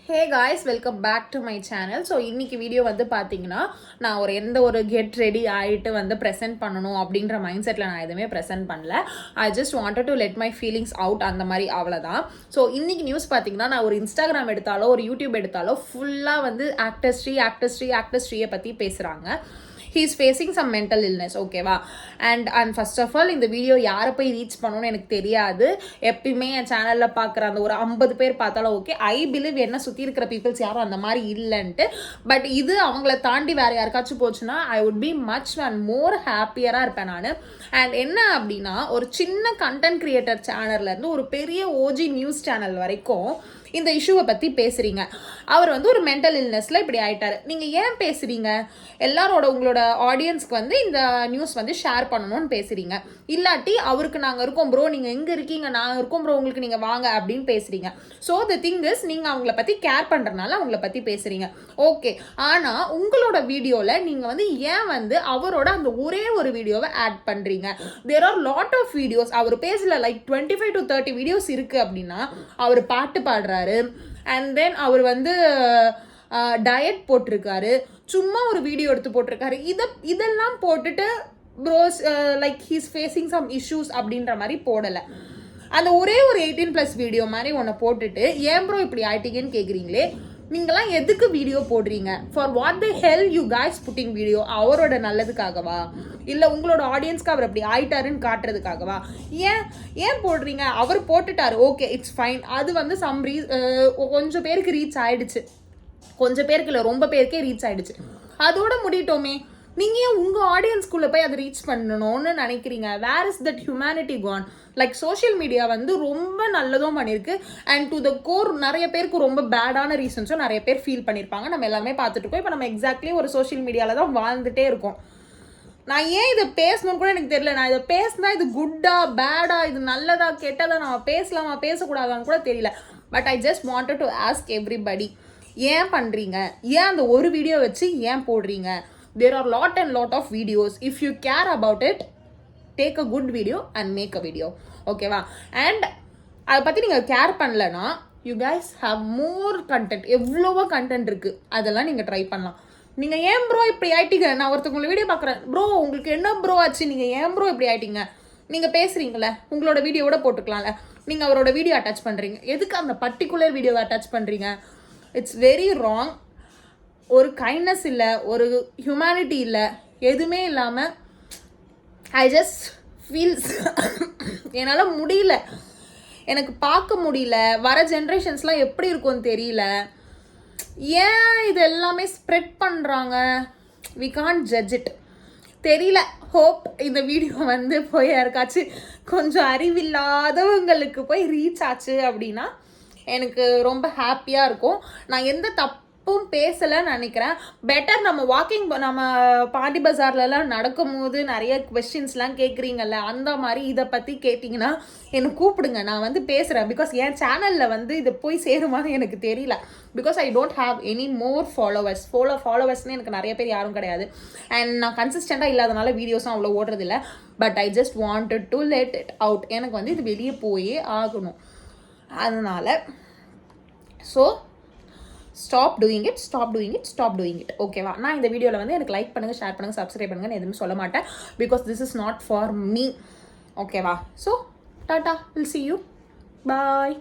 Hey guys, welcome back to my channel. So இன்னைக்கு video வந்து பார்த்தீங்கன்னா, நான் எந்த ஒரு கெட் ரெடி ஆகிட்டு வந்து ப்ரெசென்ட் பண்ணணும் அப்படின்ற மைண்ட் செட்டில் நான் எதுவுமே ப்ரெசென்ட் பண்ணல. ஐ just wanted to let my feelings out, அந்த மாதிரி அவ்வளோதான். ஸோ இன்னைக்கு நியூஸ் பார்த்தீங்கன்னா, நான் ஒரு இன்ஸ்டாகிராம் எடுத்தாலோ ஒரு யூடியூப் எடுத்தாலோ ஃபுல்லாக வந்து ஆக்டர்ஸ்ட்ரியை பற்றி பேசுகிறாங்க. he is facing some mental illness, ஓகேவா? அண்ட் ஃபர்ஸ்ட் ஆஃப் ஆல் இந்த வீடியோ யாரை போய் ரீச் பண்ணணும்னு எனக்கு தெரியாது. எப்பயுமே என் சேனலில் பார்க்குற அந்த ஒரு 50 பேர் பார்த்தாலும் ஓகே, ஐ பிலீவ் என்ன சுற்றி இருக்கிற பீப்புள்ஸ் யாரும் அந்த மாதிரி இல்லைன்ட்டு. பட் இது அவங்கள தாண்டி வேறு யாருக்காச்சும் போச்சுன்னா I would be much and more ஹாப்பியராக இருப்பேன் நான். அண்ட் என்ன அப்படின்னா, ஒரு சின்ன கண்டென்ட் கிரியேட்டர் சேனல்லேருந்து ஒரு பெரிய ஓஜி நியூஸ் சேனல் வரைக்கும் இந்த இஷ்யூவை பற்றி பேசுகிறீங்க. அவர் வந்து ஒரு மென்டல் இல்னஸில் இப்படி ஆகிட்டார். நீங்கள் ஏன் பேசுகிறீங்க? எல்லாரோட உங்களோட ஆடியன்ஸ்க்கு வந்து இந்த நியூஸ் வந்து ஷேர் பண்ணணும்னு பேசுகிறீங்க. இல்லாட்டி அவருக்கு நாங்கள் இருக்கோம் ப்ரோ, நீங்கள் எங்கே இருக்கீங்க, நாங்கள் இருக்கோம் ப்ரோ, உங்களுக்கு நீங்கள் வாங்க அப்படின்னு பேசுகிறீங்க. ஸோ த திங் இஸ், நீங்கள் அவங்கள பற்றி கேர் பண்ணுறதுனால அவங்கள பற்றி பேசுகிறீங்க, ஓகே. ஆனால் உங்களோட வீடியோவில் நீங்கள் வந்து ஏன் வந்து அவரோட அந்த ஒரே ஒரு வீடியோவை ஆட் பண்ணுறீங்க? There are lot of videos. அவர் பேஜில் லைக் 25 to 30 வீடியோஸ் இருக்குது அப்படின்னா, அவர் பாட்டு பாடுறாரு, அண்ட் தென் அவர் வந்து டயட் போட்டிருக்காரு, சும்மா ஒரு வீடியோ எடுத்து போட்டிருக்காரு. இதெல்லாம் போட்டுட்டு bros like he's facing some issues அப்படின்ற மாதிரி போடலை. அந்த ஒரே ஒரு 18+ வீடியோ மாதிரி ஒன்று போட்டுட்டு ஏன் ப்ரோ இப்படி ஆயிட்டீங்கன்னு கேட்குறீங்களே. நீங்களாம் எதுக்கு வீடியோ போடுறீங்க? For what the hell you guys putting video? அவரோட நல்லதுக்காகவா, இல்லை உங்களோட ஆடியன்ஸ்க்கு அவர் அப்படி ஆயிட்டாருன்னு காட்டுறதுக்காகவா? ஏன் போடுறீங்க? அவர் போட்டுட்டாரு, ஓகே, இட்ஸ் ஃபைன். அது வந்து கொஞ்சம் பேருக்கு ரீச் ஆயிடுச்சு, கொஞ்சம் பேருக்கு இல்லை, ரொம்ப பேருக்கே ரீச் ஆயிடுச்சு. அதோட முடிட்டோமே. நீங்கள் ஏன் உங்கள் ஆடியன்ஸ்குள்ளே போய் அதை ரீச் பண்ணணும்னு நினைக்கிறீங்க? Where is that humanity gone? Like social media வந்து ரொம்ப நல்லதும் பண்ணியிருக்கு, அண்ட் டு த கோர் நிறைய பேருக்கு ரொம்ப பேடான ரீசன்ஸும் நிறைய பேர் ஃபீல் பண்ணியிருப்பாங்க. நம்ம எல்லாமே பார்த்துட்டு இருக்கோம். இப்போ நம்ம எக்ஸாக்ட்லி ஒரு சோஷியல் மீடியாவில் தான் வாழ்ந்துட்டே இருக்கோம். நான் ஏன் இதை பேசணும்னு கூட எனக்கு தெரியல. நான் இதை பேசினா இது குட்டா பேடா, இது நல்லதா கெட்டதா, நான் பேசலாமா பேசக்கூடாதான்னு கூட தெரியல. But I just wanted to ask everybody, ஏன் பண்ணுறீங்க? ஏன் அந்த ஒரு வீடியோ வச்சு ஏன் போடுறீங்க? There are lot of videos. If you care about it, take a good video and make a video, ஓகேவா? அண்ட் அதை பற்றி நீங்கள் கேர் பண்ணலன்னா, you guys have more content. எவ்வளவோ கண்டென்ட் இருக்குது, அதெல்லாம் நீங்கள் ட்ரை பண்ணலாம். நீங்கள் ஏன் ப்ரோ இப்படி ஆயிட்டீங்க? நான் ஒருத்தவங்களை வீடியோ பார்க்குறேன், ப்ரோ உங்களுக்கு என்ன ப்ரோ ஆச்சு, நீங்கள் ஏன் ப்ரோ இப்படி ஆயிட்டீங்க? நீங்கள் பேசுகிறீங்களே, உங்களோட வீடியோவோட போட்டுக்கலாம்ல. நீங்கள் அவரோட வீடியோ அட்டாச் பண்ணுறீங்க, எதுக்கு அந்த பர்டிகுலர் வீடியோவை அட்டாச் பண்ணுறீங்க? It's very wrong. ஒரு கைண்ட்னஸ் இல்லை, ஒரு ஹியூமனிட்டி இல்லை, எதுவுமே இல்லாமல் ஐ ஜஸ்ட் ஃபீல்ஸ் என்னால் முடியல, எனக்கு பார்க்க முடியல. வர ஜென்ரேஷன்ஸ்லாம் எப்படி இருக்கும்னு தெரியல. ஏன் இது எல்லாமே ஸ்ப்ரெட் பண்ணுறாங்க? We can't judge it. தெரியல. ஹோப் இந்த வீடியோ வந்து போய் யாருக்காச்சும் கொஞ்சம் அறிவில்லாதவங்களுக்கு போய் ரீச் ஆச்சு அப்படின்னா எனக்கு ரொம்ப ஹாப்பியாக இருக்கும். நான் எந்த தப்பும் பேசலைன்னு நினைக்கிறேன். பெட்டர் நம்ம நம்ம பாண்டி பஜார்லலாம் நடக்கும்போது நிறைய கொஸ்டின்ஸ்லாம் கேட்குறீங்கல்ல, அந்த மாதிரி இதை பற்றி கேட்டிங்கன்னா எனக்கு கூப்பிடுங்க, நான் வந்து பேசுகிறேன். பிகாஸ் என் சேனலில் வந்து இதை போய் சேருமான்னு எனக்கு தெரியல. Because I don't have any more ஃபாலோவர்ஸ்னு எனக்கு நிறைய பேர் யாரும் கிடையாது. அண்ட் நான் கன்சிஸ்டண்ட்டாக இல்லாதனால வீடியோஸும் அவ்வளோ ஓடுறதில்ல. But I just wanted to let it out. எனக்கு வந்து இது வெளியே போயே ஆகணும். அதனால் ஸோ ஸ்டாப் டூயிங் இட். ஓகேவா? நான் இந்த வீடியோவில் வந்து எனக்கு லைக் பண்ணுங்கள், ஷேர் பண்ணுங்கள், சப்ஸ்கிரைப் பண்ணுங்கன்னு எதுவுமே சொல்ல மாட்டேன். Because this is not for me, ஓகேவா? So tata, will see you, bye.